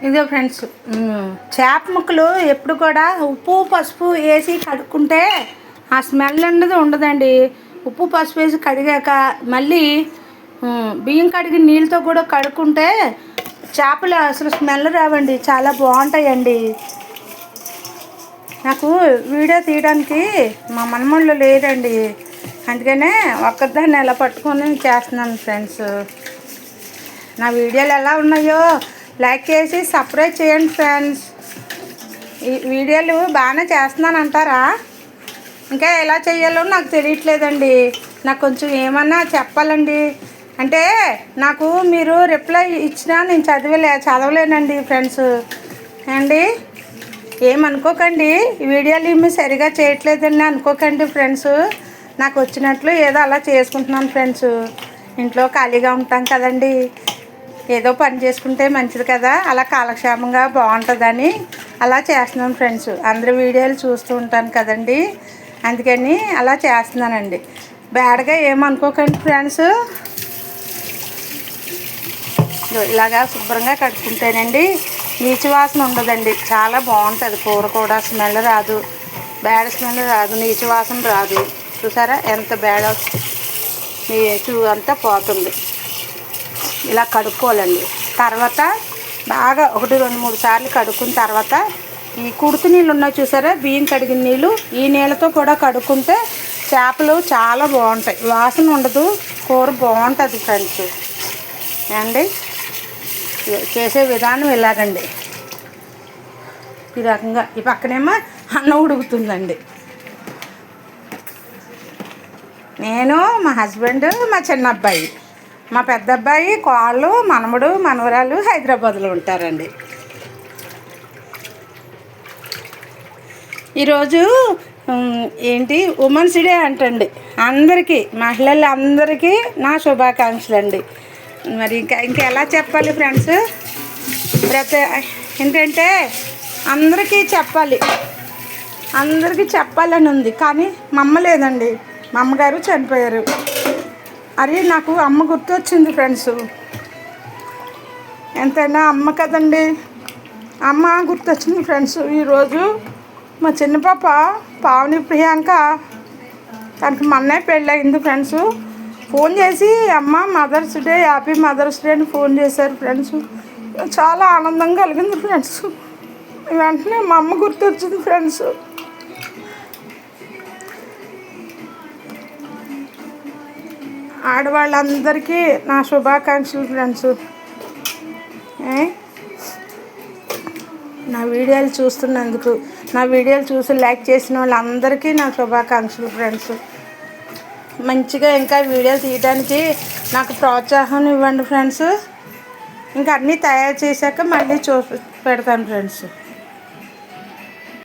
ఇదో ఫ్రెండ్స్, చేప ముక్కలు ఎప్పుడు కూడా ఉప్పు పసుపు వేసి కడుక్కుంటే ఆ స్మెల్ అనేది ఉండదండి. ఉప్పు పసుపు వేసి కడిగాక మళ్ళీ బియ్యం కడిగిన నీళ్ళతో కూడా కడుక్కుంటే చేపలు అసలు స్మెల్ రావండి, చాలా బాగుంటాయండి. నాకు వీడియో తీయడానికి మా మనమళ్ళు లేదండి, అందుకనే ఒక్కదాన్ని ఎలా పట్టుకొని చేస్తున్నాను ఫ్రెండ్స్. నా వీడియోలు ఎలా ఉన్నాయో లైక్ చేసి సబ్స్క్రైబ్ చేయండి ఫ్రెండ్స్. ఈ వీడియోలు బాగానే చేస్తున్నాను అంటారా? ఇంకా ఎలా చేయాలో నాకు తెలియట్లేదండి. నాకు కొంచెం ఏమన్నా చెప్పాలండి. అంటే నాకు మీరు రిప్లై ఇచ్చినా నేను చదవలేనండి ఫ్రెండ్స్ అండి. ఏమనుకోకండి, ఈ వీడియోలు ఏమి సరిగా చేయట్లేదని అనుకోకండి ఫ్రెండ్స్. నాకు వచ్చినట్లు ఏదో అలా చేసుకుంటున్నాను ఫ్రెండ్స్. ఇంట్లో ఖాళీగా ఉంటాం కదండి, ఏదో పని చేసుకుంటే మంచిది కదా, అలా కాలక్షేమంగా బాగుంటుందని అలా చేస్తున్నాను ఫ్రెండ్స్. అందరి వీడియోలు చూస్తూ ఉంటాను కదండి, అందుకని అలా చేస్తున్నానండి. బ్యాడ్గా ఏమనుకోకండి ఫ్రెండ్స్. ఇలాగా శుభ్రంగా కడుక్కుంటేనండి నీచు వాసన ఉండదండి, చాలా బాగుంటుంది. కూర కూడా స్మెల్ రాదు, బ్యాడ్ స్మెల్ రాదు, నీచు వాసన రాదు. చూసారా ఎంత బ్యాడ్ నీచు అంతా పోతుంది. ఇలా కడుక్కోవాలండి. తర్వాత బాగా 1-2-3 సార్లు కడుక్కున్న తర్వాత ఈ కుడుతు నీళ్ళు ఉన్నాయి చూసారా, బియ్యం కడిగిన నీళ్ళు, ఈ నీళ్ళతో కూడా కడుక్కుంటే చేపలు చాలా బాగుంటాయి, వాసన ఉండదు, కూర బాగుంటుంది ఫ్రెండ్స్ అండి. చేసే విధానం ఇలాగండి. ఈ రకంగా ఈ పక్కనేమో అన్నం ఉడుకుతుందండి. నేను, మా హస్బెండ్, మా చిన్న అబ్బాయి, మా పెద్ద అబ్బాయి, కోళ్ళు, మనవడు, మనవరాలు హైదరాబాద్లో ఉంటారండి. ఈరోజు ఏంటి ఉమెన్స్ డే అంటండి. అందరికీ, మహిళలందరికీ నా శుభాకాంక్షలు అండి. మరి ఇంకా ఎలా చెప్పాలి ఫ్రెండ్స్, ఏంటంటే అందరికీ చెప్పాలని ఉంది, కానీ మా అమ్మ లేదండి. మా అమ్మగారు చనిపోయారు. అరే నాకు అమ్మ గుర్తొచ్చింది ఫ్రెండ్స్. ఎంతైనా అమ్మ కదండి, అమ్మ గుర్తొచ్చింది ఫ్రెండ్స్. ఈరోజు మా చిన్న పాప పావని ప్రియాంక, తనకి మొన్నే పెళ్ళయింది ఫ్రెండ్స్. ఫోన్ చేసి అమ్మ Mother's Day, happy Mother's Day అని ఫోన్ చేశారు ఫ్రెండ్స్. చాలా ఆనందంగా కలిగింది ఫ్రెండ్స్. వెంటనే మా అమ్మ గుర్తొచ్చింది ఫ్రెండ్స్. ఆడవాళ్ళందరికీ నా శుభాకాంక్షలు ఫ్రెండ్స్. నా వీడియోలు చూస్తున్నందుకు, నా వీడియోలు చూసి లైక్ చేసిన వాళ్ళందరికీ నా శుభాకాంక్షలు ఫ్రెండ్స్. మంచిగా ఇంకా వీడియోలు తీయడానికి నాకు ప్రోత్సాహం ఇవ్వండి ఫ్రెండ్స్. ఇంకా అన్నీ తయారు చేశాక మళ్ళీ పెడతాను ఫ్రెండ్స్.